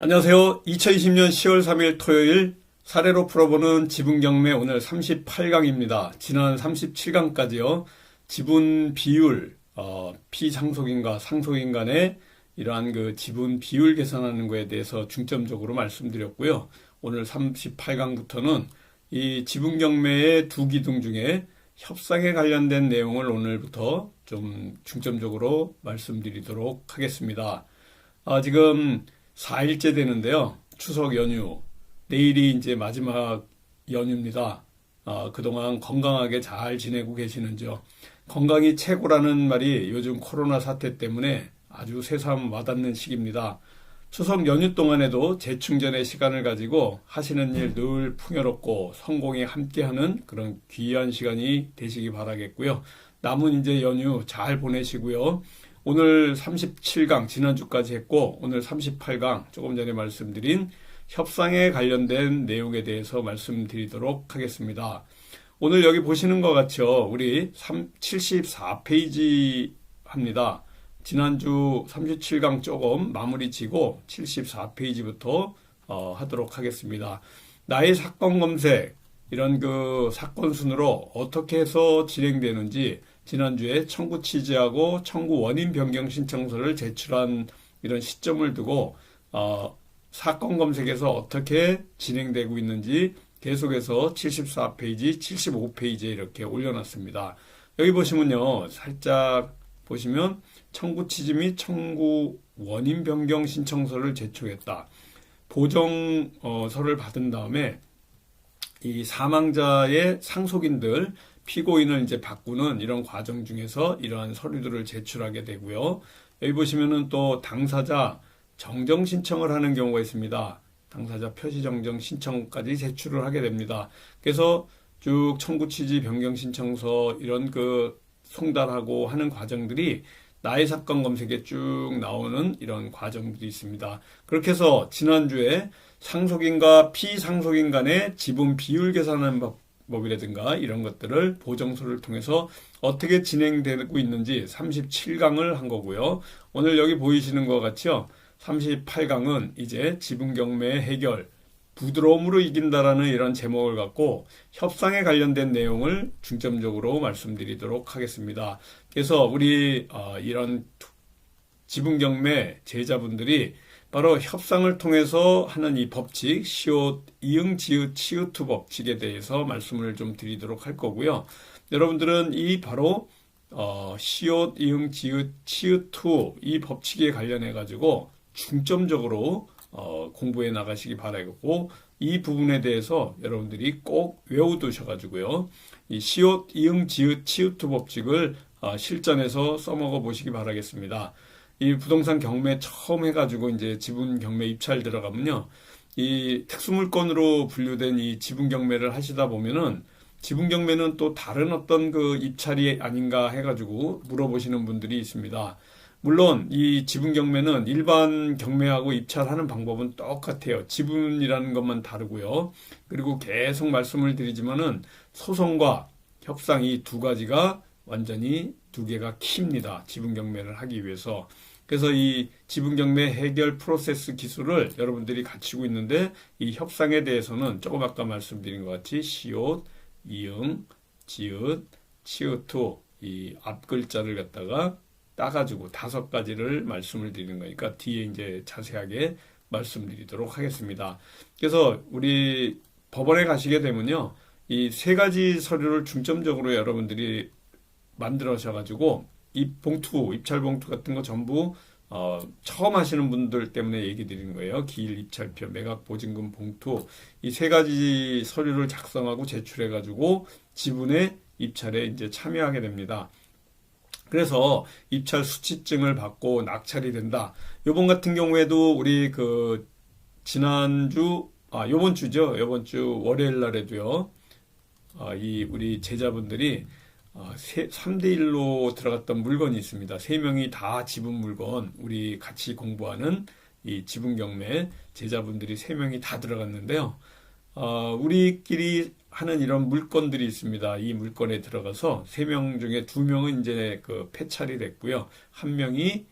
안녕하세요. 2020년 10월 3일 토요일 사례로 풀어보는 지분경매 오늘 38강입니다. 지난 37강까지요. 지분 비율, 피상속인과 상속인 간의 이러한 그 지분 비율 계산하는 거에 대해서 중점적으로 말씀드렸고요. 오늘 38강부터는 이 지분경매의 두 기둥 중에 협상에 관련된 내용을 오늘부터 좀 중점적으로 말씀드리도록 하겠습니다. 지금 4일째 되는데요. 추석 연휴. 내일이 이제 마지막 연휴입니다. 그동안 건강하게 잘 지내고 계시는지요? 건강이 최고라는 말이 요즘 코로나 사태 때문에 아주 새삼 와닿는 시기입니다. 추석 연휴 동안에도 재충전의 시간을 가지고 하시는 일 늘 풍요롭고 성공에 함께하는 그런 귀한 시간이 되시기 바라겠고요. 남은 이제 연휴 잘 보내시고요. 오늘 37강 지난주까지 했고 오늘 38강 조금 전에 말씀드린 협상에 관련된 내용에 대해서 말씀드리도록 하겠습니다. 오늘 여기 보시는 것 같죠? 우리 74페이지 합니다. 지난주 37강 조금 마무리 지고 74페이지부터 하도록 하겠습니다. 나의 사건 검색 이런 그 사건 순으로 어떻게 해서 진행되는지 지난주에 청구 취지하고 청구 원인 변경 신청서를 제출한 이런 시점을 두고 사건 검색에서 어떻게 진행되고 있는지 계속해서 74페이지, 75페이지에 이렇게 올려놨습니다. 여기 보시면요. 살짝 보시면 청구 취지 및 청구 원인 변경 신청서를 제출했다. 보정서를 받은 다음에 이 사망자의 상속인들 피고인을 이제 바꾸는 이런 과정 중에서 이러한 서류들을 제출하게 되고요. 여기 보시면은 또 당사자 정정 신청을 하는 경우가 있습니다. 당사자 표시 정정 신청까지 제출을 하게 됩니다. 그래서 쭉 청구 취지 변경 신청서 이런 그 송달하고 하는 과정들이 나의 사건 검색에 쭉 나오는 이런 과정들이 있습니다. 그렇게 해서 지난주에 상속인과 피상속인 간의 지분 비율 계산하는 법이라든가 이런 것들을 보정서를 통해서 어떻게 진행되고 있는지 37강을 한 거고요. 오늘 여기 보이시는 것 같죠? 38강은 이제 지분경매 해결, 부드러움으로 이긴다라는 이런 제목을 갖고 협상에 관련된 내용을 중점적으로 말씀드리도록 하겠습니다. 그래서 우리 이런 지분경매 제자분들이 바로 협상을 통해서 하는 이 법칙, 시옷, 이응, 지읒, 치읒 법칙에 대해서 말씀을 좀 드리도록 할 거고요. 여러분들은 이 바로 시옷, 이응, 지읒, 치읒 이 법칙에 관련해 가지고 중점적으로 공부해 나가시기 바라겠고 이 부분에 대해서 여러분들이 꼭 외워두셔가지고요. 이 시옷, 이응, 지읒, 치읒 법칙을 실전에서 써먹어 보시기 바라겠습니다. 이 부동산 경매 처음 해가지고 이제 지분 경매 입찰 들어가면요. 이 특수물건으로 분류된 이 지분 경매를 하시다 보면은 지분 경매는 또 다른 어떤 그 입찰이 아닌가 해가지고 물어보시는 분들이 있습니다. 물론 이 지분 경매는 일반 경매하고 입찰하는 방법은 똑같아요. 지분이라는 것만 다르고요. 그리고 계속 말씀을 드리지만은 소송과 협상 이 두 가지가 완전히 두 개가 키입니다. 지분 경매를 하기 위해서. 그래서 이 지분 경매 해결 프로세스 기술을 여러분들이 갖추고 있는데 이 협상에 대해서는 조금 아까 말씀드린 것 같이 시옷, 이응, 지읒, 치읒 이 앞글자를 갖다가 따가지고 5가지를 말씀을 드리는 거니까 뒤에 이제 자세하게 말씀드리도록 하겠습니다. 그래서 우리 법원에 가시게 되면요. 이 3가지 서류를 중점적으로 여러분들이 만들어셔가지고 이 봉투, 입찰 봉투 같은 거 전부 처음 하시는 분들 때문에 얘기 드리는 거예요. 기일 입찰표, 매각 보증금 봉투 이 3가지 서류를 작성하고 제출해가지고 지분의 입찰에 이제 참여하게 됩니다. 그래서 입찰 수취증을 받고 낙찰이 된다. 요번 같은 경우에도 우리 그 지난주 요번 주죠. 요번 주 월요일 날에도요. 이 우리 제자분들이 3대1로 들어갔던 물건이 있습니다. 3명이 다 지분 물건, 우리 같이 공부하는 이 지분 경매 제자분들이 3명이 다 들어갔는데요. 우리끼리 하는 이런 물건들이 있습니다. 이 물건에 들어가서 3명 중에 2명은 이제 그 폐찰이 됐고요. 1명이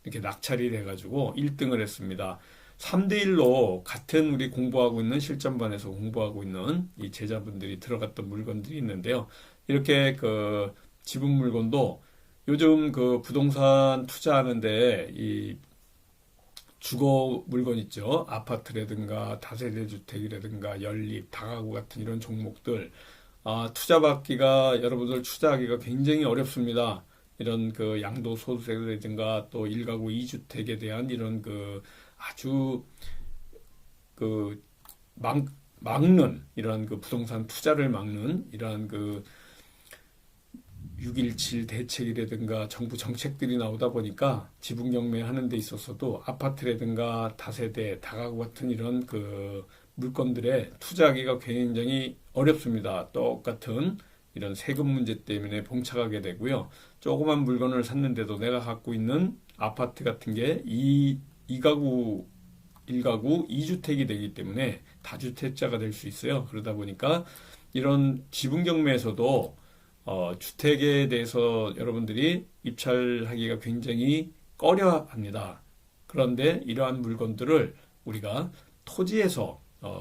이렇게 낙찰이 돼가지고 1등을 했습니다. 3대1로 같은 우리 공부하고 있는 실전반에서 공부하고 있는 이 제자분들이 들어갔던 물건들이 있는데요. 이렇게 그 지분 물건도 요즘 그 부동산 투자하는데 이 주거 물건 있죠. 아파트라든가 다세대 주택이라든가 연립, 다가구 같은 이런 종목들 투자받기가 여러분들 투자하기가 굉장히 어렵습니다. 이런 그 양도소득세라든가 또 1가구 2주택에 대한 이런 그 아주 그 막는 이런 그 부동산 투자를 막는 이러한 그 6.17 대책이라든가 정부 정책들이 나오다 보니까 지분 경매하는 데 있어서도 아파트라든가 다세대, 다가구 같은 이런 그 물건들에 투자하기가 굉장히 어렵습니다. 똑같은 이런 세금 문제 때문에 봉착하게 되고요. 조그만 물건을 샀는데도 내가 갖고 있는 아파트 같은 게 2가구, 1가구 2주택이 되기 때문에 다주택자가 될 수 있어요. 그러다 보니까 이런 지분 경매에서도 주택에 대해서 여러분들이 입찰하기가 굉장히 꺼려 합니다. 그런데 이러한 물건들을 우리가 토지에서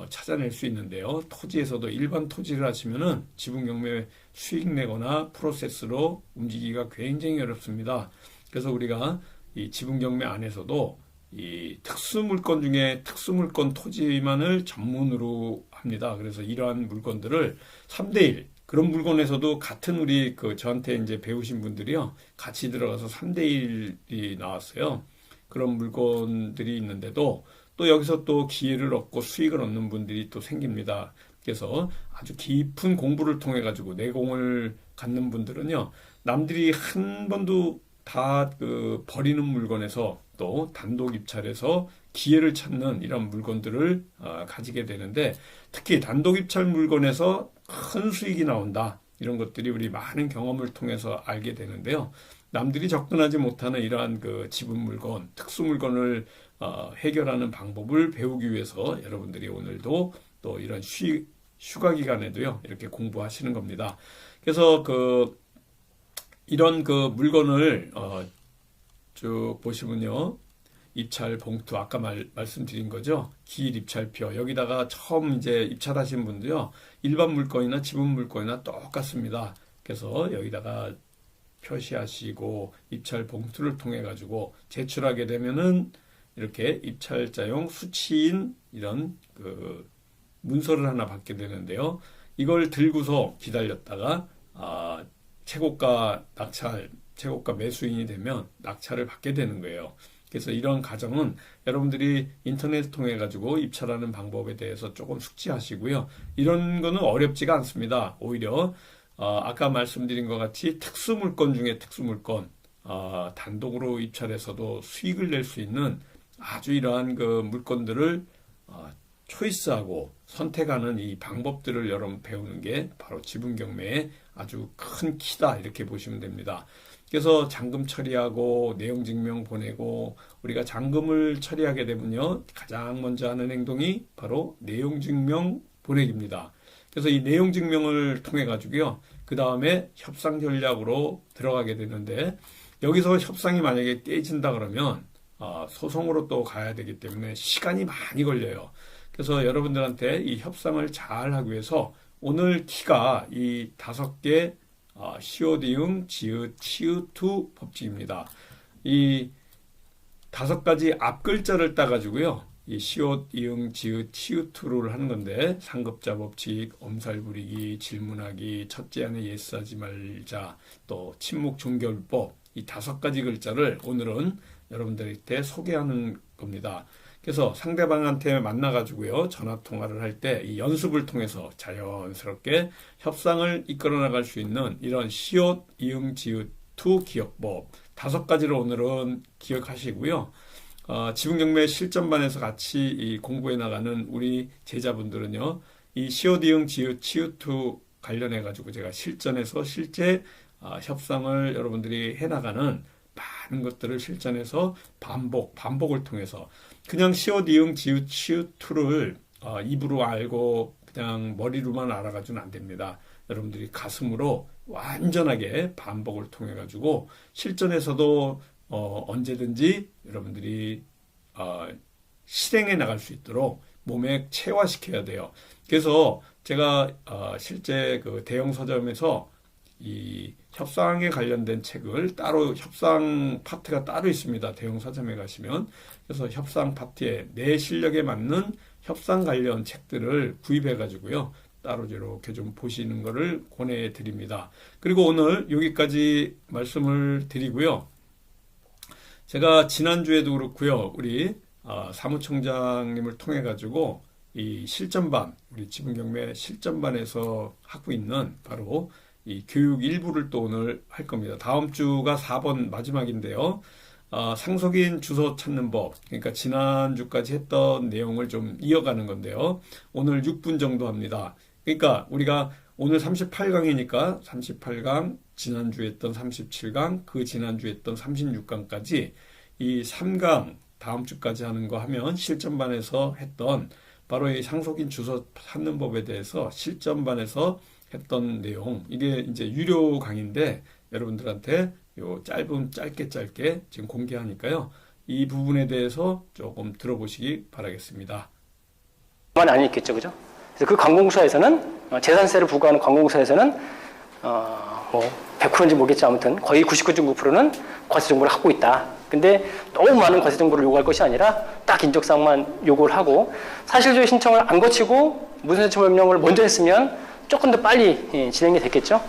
찾아낼 수 있는데요. 토지에서도 일반 토지를 하시면은 지분 경매 수익 내거나 프로세스로 움직이기가 굉장히 어렵습니다. 그래서 우리가 이 지분 경매 안에서도 이 특수 물건 중에 특수 물건 토지만을 전문으로 합니다. 그래서 이러한 물건들을 3대1 그런 물건에서도 같은 우리 그 저한테 이제 배우신 분들이요. 같이 들어가서 3대1이 나왔어요. 그런 물건들이 있는데도 또 여기서 또 기회를 얻고 수익을 얻는 분들이 또 생깁니다. 그래서 아주 깊은 공부를 통해 가지고 내공을 갖는 분들은요. 남들이 한 번도 다 그 버리는 물건에서 또 단독 입찰해서 기회를 찾는 이런 물건들을 가지게 되는데 특히 단독 입찰 물건에서 큰 수익이 나온다. 이런 것들이 우리 많은 경험을 통해서 알게 되는데요. 남들이 접근하지 못하는 이러한 그 지분 물건, 특수 물건을 해결하는 방법을 배우기 위해서 여러분들이 오늘도 또 이런 휴가 기간에도요, 이렇게 공부하시는 겁니다. 그래서 이런 그 물건을 쭉 보시면요. 입찰 봉투 아까 말씀드린 거죠. 기일 입찰표 여기다가 처음 이제 입찰하신 분도요. 일반 물건이나 지분 물건이나 똑같습니다. 그래서 여기다가 표시하시고 입찰 봉투를 통해 가지고 제출하게 되면은 이렇게 입찰자용 수치인 이런 그 문서를 하나 받게 되는데요. 이걸 들고서 기다렸다가 최고가 매수인이 되면 낙찰을 받게 되는 거예요. 그래서 이런 과정은 여러분들이 인터넷을 통해 가지고 입찰하는 방법에 대해서 조금 숙지하시고요. 이런 거는 어렵지가 않습니다. 오히려 아까 말씀드린 것 같이 특수물건 중에 특수물건 단독으로 입찰해서도 수익을 낼 수 있는 아주 이러한 그 물건들을 초이스하고 선택하는 이 방법들을 여러분 배우는 게 바로 지분 경매의 아주 큰 키다 이렇게 보시면 됩니다. 그래서 잔금 처리하고 내용 증명 보내고 우리가 잔금을 처리하게 되면요 가장 먼저 하는 행동이 바로 내용 증명 보내기입니다. 그래서 이 내용 증명을 통해 가지고요 그 다음에 협상 전략으로 들어가게 되는데 여기서 협상이 만약에 깨진다 그러면 소송으로 또 가야 되기 때문에 시간이 많이 걸려요. 그래서 여러분들한테 이 협상을 잘 하기 위해서 오늘 키가 이 5개 시옷, 이응, 지읒, 치읒, 법칙입니다. 이 5가지 앞 글자를 따가지고요. 이 시옷, 이응, 지읒, 치읒를 하는 건데 상급자 법칙, 엄살 부리기, 질문하기, 첫째 안에 예스하지 말자, 또 침묵 종결법 이 5가지 글자를 오늘은 여러분들한테 소개하는 겁니다. 그래서 상대방한테 만나가지고요 전화 통화를 할 때 이 연습을 통해서 자연스럽게 협상을 이끌어 나갈 수 있는 이런 시옷, 이응, 지읒, 투 기억법 5가지를 오늘은 기억하시고요. 지분 경매 실전반에서 같이 이 공부해 나가는 우리 제자분들은요, 이 시옷, 이응, 지읒, 치읒, 투 관련해 가지고 제가 실전에서 실제 협상을 여러분들이 해 나가는 많은 것들을 실전에서 반복을 통해서 그냥 시옷, 이응, 지읒, 치읒, 투를 입으로 알고 그냥 머리로만 알아가지고는 안 됩니다. 여러분들이 가슴으로 완전하게 반복을 통해 가지고 실전에서도 언제든지 여러분들이 실행해 나갈 수 있도록 몸에 체화시켜야 돼요. 그래서 제가 실제 그 대형 서점에서 이 협상에 관련된 책을 따로 협상 파트가 따로 있습니다. 대형 서점에 가시면. 그래서 협상 파트에 내 실력에 맞는 협상 관련 책들을 구입해 가지고요. 따로 이렇게 좀 보시는 것을 권해 드립니다. 그리고 오늘 여기까지 말씀을 드리고요. 제가 지난주에도 그렇고요. 우리 사무총장님을 통해 가지고 이 실전반, 우리 지분경매 실전반에서 하고 있는 바로 이 교육 일부를 또 오늘 할 겁니다. 다음 주가 4번 마지막인데요. 상속인 주소 찾는 법, 그러니까 지난주까지 했던 내용을 좀 이어가는 건데요. 오늘 6분 정도 합니다. 그러니까 우리가 오늘 38강이니까 38강, 지난주에 했던 37강, 그 지난주에 했던 36강까지 이 3강 다음 주까지 하는 거 하면 실전반에서 했던 바로 이 상속인 주소 찾는 법에 대해서 실전반에서 했던 내용, 이게 이제 유료 강의인데 여러분들한테 요 짧게 지금 공개하니까요. 이 부분에 대해서 조금 들어보시기 바라겠습니다. 만 아니겠죠, 그죠? 그래서 그 관공서에서는 재산세를 부과하는 관공서에서는 뭐 100%인지 모르겠지, 아무튼 거의 99.9%는 과세 정보를 갖고 있다. 근데 너무 많은 과세 정보를 요구할 것이 아니라 딱 인적사항만 요구를 하고, 사실조회 신청을 안 거치고 문서제출명령을 먼저 했으면 조금 더 빨리 진행이 됐겠죠.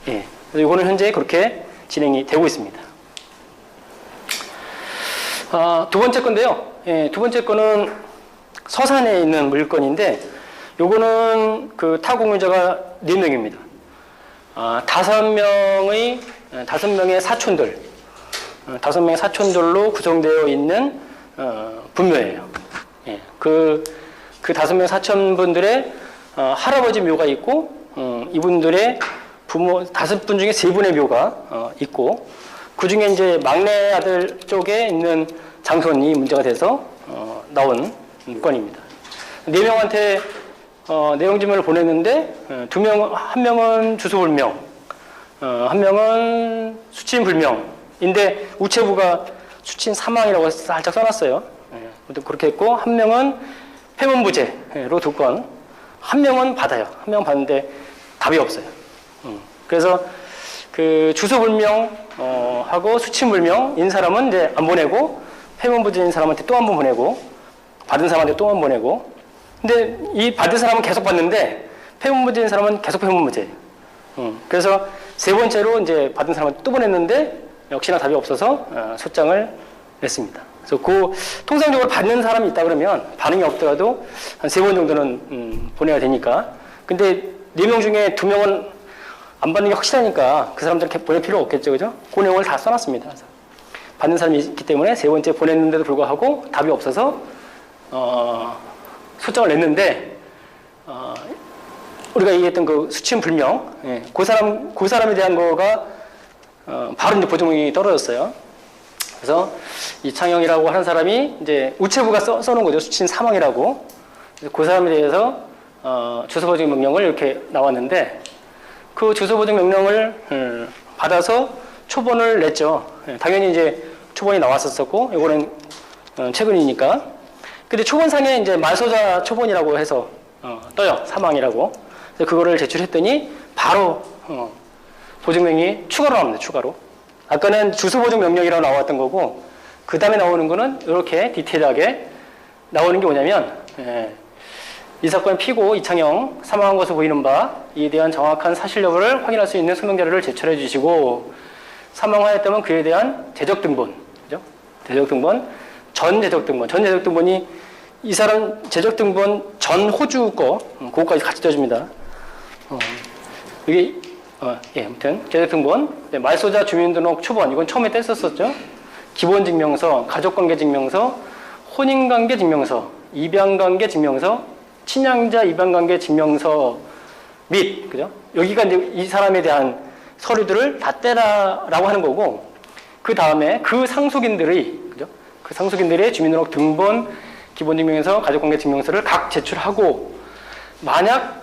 예. 그래서 이거는 현재 그렇게 진행이 되고 있습니다. 두 번째 건데요. 예, 두 번째 거는 서산에 있는 물건인데, 요거는 그 타공유자가 4명입니다. 5명의 사촌들, 5명의 사촌들로 구성되어 있는 분묘예요. 예, 그 5명의 사촌분들의 할아버지 묘가 있고, 이분들의 부모 5분 중에 3분의 묘가 있고, 그 중에 이제 막내 아들 쪽에 있는 장손이 문제가 돼서 나온 건입니다. 4명한테 내용지문을 보냈는데, 한 명은 주소불명, 한 명은 수친불명인데 우체부가 수친 사망이라고 살짝 써놨어요. 그렇게 했고, 한 명은 폐문부재로 2건, 한 명은 받아요. 한 명은 받는데 답이 없어요. 그래서 그 주소불명 하고 수친불명인 사람은 이제 안 보내고, 폐문부재인 사람한테 또 한 번 보내고, 받은 사람한테 또 한 번 보내고. 근데 이 받은 사람은 계속 받는데 폐문부재인 사람은 계속 폐문부재. 그래서 3번째로 이제 받은 사람한테 또 보냈는데 역시나 답이 없어서 소장을 냈습니다. 그래서 그 통상적으로 받는 사람이 있다 그러면 반응이 없더라도 한 3번 정도는 보내야 되니까. 근데 4명 중에 2명은 안 받는 게 확실하니까 그 사람들한테 보낼 필요 없겠죠, 그죠? 그 내용을 다 써놨습니다. 그래서 받는 사람이 있기 때문에 3번째 보냈는데도 불구하고 답이 없어서 소장을 냈는데, 우리가 얘기했던 그 수친불명, 예, 그 사람에 대한 거가 바로 이제 보증금이 떨어졌어요. 그래서 이창영이라고 하는 사람이 이제 우체부가 써놓은 거죠. 수친 사망이라고. 그래서 그 사람에 대해서 주소보증 명령을 이렇게 나왔는데, 그 주소보증 명령을 받아서 초본을 냈죠. 예, 당연히 이제 초본이 나왔었고, 이거는 최근이니까. 근데 초본상에 이제 말소자 초본이라고 해서 떠요. 사망이라고. 그래서 그거를 제출했더니 바로 보증명이 추가로 나옵니다. 추가로. 아까는 주소보증 명령이라고 나왔던 거고, 그 다음에 나오는 거는 이렇게 디테일하게 나오는 게 뭐냐면, 이 사건의 피고 이창영 사망한 것으로 보이는 바 이에 대한 정확한 사실 여부를 확인할 수 있는 소명 자료를 제출해 주시고, 사망하였다면 그에 대한 재적 등본, 그죠? 재적 등본, 전 재적 등본이 이 사람 재적 등본 전 호주 거, 그거까지 같이 떠줍니다. 이게 예, 아무튼 재적 등본, 네, 말소자 주민등록 초본, 이건 처음에 뗐었었죠. 기본증명서, 가족관계증명서, 혼인관계증명서, 입양관계 증명서, 친양자 입양관계 증명서 및, 그죠? 여기가 이제 이 사람에 대한 서류들을 다 떼라라고 하는 거고, 그 다음에 그 상속인들의, 그죠? 그 상속인들의 주민등록 등본, 기본증명서, 가족관계증명서를 각 제출하고, 만약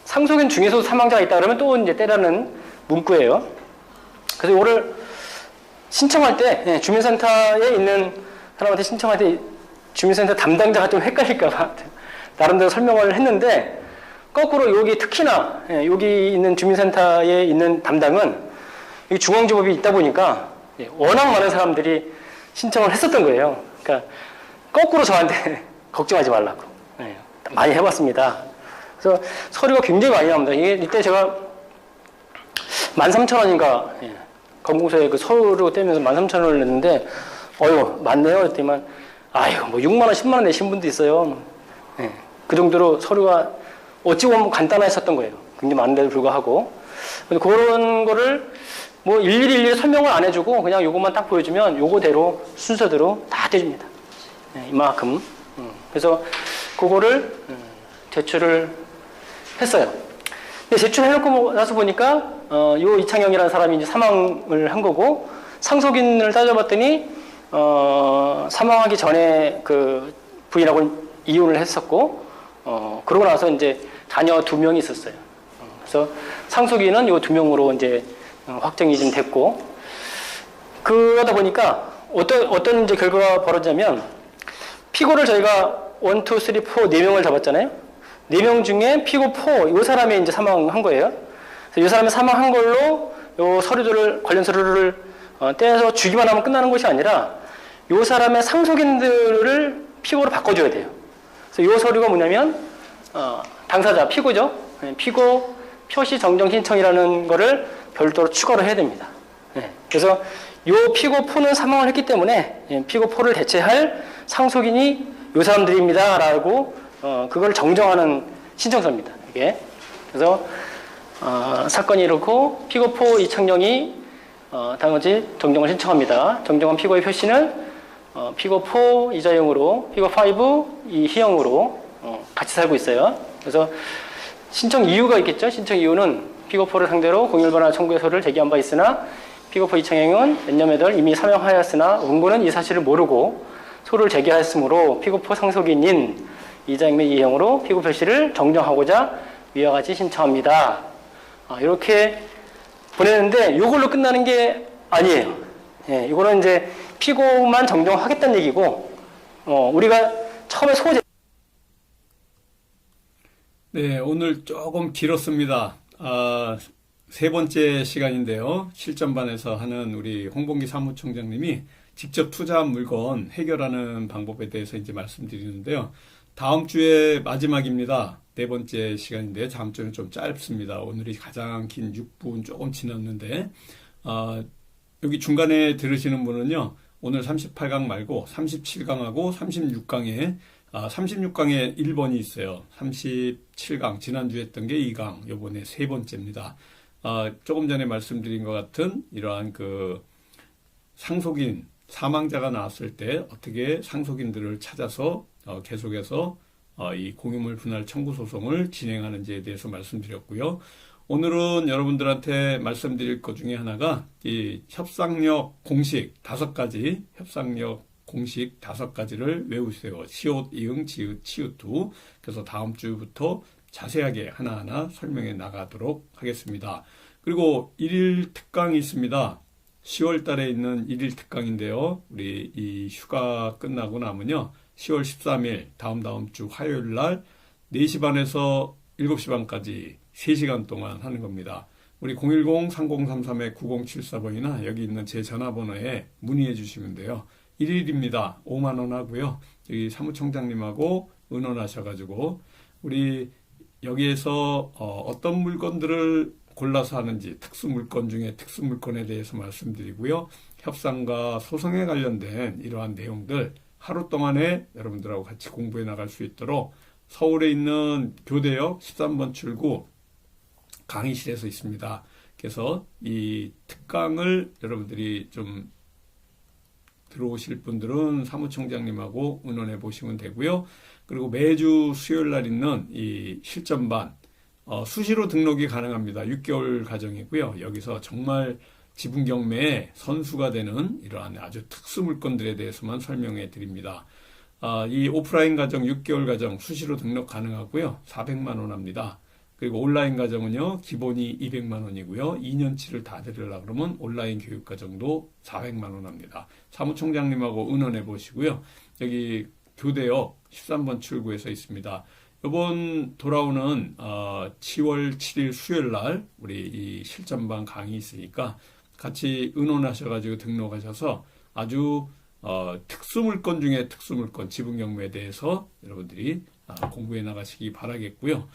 상속인 중에서 사망자가 있다 그러면 또 이제 떼라는 문구예요. 그래서 이거를 신청할 때, 주민센터에 있는 사람한테 신청할 때 주민센터 담당자가 좀 헷갈릴까봐 나름대로 설명을 했는데, 거꾸로 여기 특히나 여기 있는 주민센터에 있는 담당은 여기 중앙지법이 있다 보니까 워낙 많은 사람들이 신청을 했었던 거예요. 그러니까 거꾸로 저한테 걱정하지 말라고 많이 해봤습니다. 그래서 서류가 굉장히 많이 나옵니다. 이때 제가 13,000원인가 검공소에 그 서류 떼면서 13,000원을 냈는데, 많네요. 그랬더니만 뭐 6만 원, 10만 원 내신 분도 있어요. 그 정도로 서류가 어찌 보면 간단했었던 거예요. 굉장히 많은데도 불구하고. 그런 거를 뭐 일일이 설명을 안 해주고 그냥 요것만 딱 보여주면 요거대로 순서대로 다 떼줍니다. 이만큼. 그래서 그거를 제출을 했어요. 근데 제출해놓고 나서 보니까 요 이창영이라는 사람이 이제 사망을 한 거고, 상속인을 따져봤더니 사망하기 전에 그 부인하고 이혼을 했었고, 그러고 나서 이제 자녀 2명이 있었어요. 그래서 상속인은 요 2명으로 이제 확정이 좀 됐고, 그러다 보니까 어떤 이제 결과가 벌어지냐면, 피고를 저희가 1, 2, 3, 4, 4명을 잡았잖아요. 4명 중에 피고 4, 이 사람이 이제 사망한 거예요. 그래서 이 사람이 사망한 걸로 요 서류들을, 관련 서류를 떼서 주기만 하면 끝나는 것이 아니라, 이 사람의 상속인들을 피고로 바꿔줘야 돼요. 그래서 이 서류가 뭐냐면, 당사자, 피고죠. 피고 표시 정정 신청이라는 거를 별도로 추가로 해야 됩니다. 그래서 이 피고 4는 사망을 했기 때문에 피고 4를 대체할 상속인이 이 사람들입니다. 라고 그걸 정정하는 신청서입니다. 이게. 그래서 사건이 이렇고 피고 4 이창영이 당연히 정정을 신청합니다. 정정한 피고의 표시는 피고 4 이자영으로, 피고 5 이희영으로 같이 살고 있어요. 그래서 신청 이유가 있겠죠. 신청 이유는 피고 4를 상대로 공일반환 청구서를 제기한 바 있으나 피고 4 이창영은 몇 년매들 이미 사명하였으나 원고는 이 사실을 모르고 소를 제기하였으므로 피고 4 상속인인 이자영 및 이희영으로 피고 표시를 정정하고자 위와 같이 신청합니다. 이렇게 보내는데 이걸로 끝나는 게 아니에요. 이거는 이제 피고만 정정하겠다는 얘기고, 우리가 처음에 소재. 네, 오늘 조금 길었습니다. 세 번째 시간인데요. 실전반에서 하는 우리 홍범기 사무총장님이 직접 투자한 물건 해결하는 방법에 대해서 이제 말씀드리는데요. 다음 주에 마지막입니다. 네 번째 시간인데 다음 주는 좀 짧습니다. 오늘이 가장 긴 6분 조금 지났는데, 여기 중간에 들으시는 분은요, 오늘 38강 말고 37강하고 36강에 36강에 1번이 있어요. 37강, 지난주에 했던 게 2강, 요번에 세 번째입니다. 조금 전에 말씀드린 것 같은 이러한 그 상속인, 사망자가 나왔을 때 어떻게 상속인들을 찾아서 계속해서 이 공유물 분할 청구 소송을 진행하는지에 대해서 말씀드렸고요. 오늘은 여러분들한테 말씀드릴 것 중에 하나가 이 협상력 공식 5가지, 협상력 공식 5가지를 외우세요. 시옷, 이응, 지읒, 치읒두. 그래서 다음 주부터 자세하게 하나하나 설명해 나가도록 하겠습니다. 그리고 1일 특강이 있습니다. 10월 달에 있는 1일 특강인데요. 우리 이 휴가 끝나고 나면요. 10월 13일 다음 주 화요일 날 4시 반에서 7시 반까지 3시간 동안 하는 겁니다. 우리 010-3033-9074번이나 여기 있는 제 전화번호에 문의해 주시면 돼요. 1일입니다. 5만 원 하고요. 여기 사무총장님하고 의논하셔가지고 우리 여기에서 어떤 물건들을 골라서 하는지 특수물건 중에 특수물건에 대해서 말씀드리고요. 협상과 소송에 관련된 이러한 내용들 하루 동안에 여러분들하고 같이 공부해 나갈 수 있도록 서울에 있는 교대역 13번 출구 강의실에서 있습니다. 그래서 이 특강을 여러분들이 좀 들어오실 분들은 사무총장님하고 의논해 보시면 되고요. 그리고 매주 수요일 날 있는 이 실전반 수시로 등록이 가능합니다. 6개월 과정이고요. 여기서 정말 지분 경매의 선수가 되는 이러한 아주 특수 물건들에 대해서만 설명해 드립니다. 이 오프라인 과정 6개월 과정 수시로 등록 가능하고요. 400만 원 합니다. 그리고 온라인 과정은요, 기본이 200만 원이고요. 2년치를 다 드리려고 그러면 온라인 교육 과정도 400만 원 합니다. 사무총장님하고 의논해 보시고요. 여기 교대역 13번 출구에서 있습니다. 이번 돌아오는 10월 7일 수요일 날 우리 이 실전반 강의 있으니까 같이 의논하셔가지고 등록하셔서 아주 특수물건 중에 특수물건 지붕경매에 대해서 여러분들이 공부해 나가시기 바라겠고요.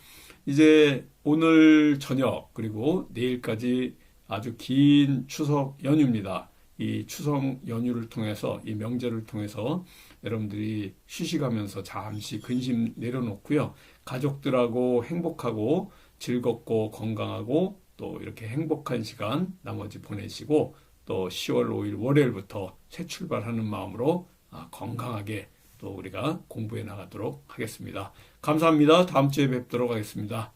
이제 오늘 저녁 그리고 내일까지 아주 긴 추석 연휴입니다. 이 추석 연휴를 통해서 이 명절을 통해서 여러분들이 휴식하면서 잠시 근심 내려놓고요. 가족들하고 행복하고 즐겁고 건강하고 또 이렇게 행복한 시간 나머지 보내시고 또 10월 5일 월요일부터 새 출발하는 마음으로 건강하게 또 우리가 공부해 나가도록 하겠습니다. 감사합니다. 다음 주에 뵙도록 하겠습니다.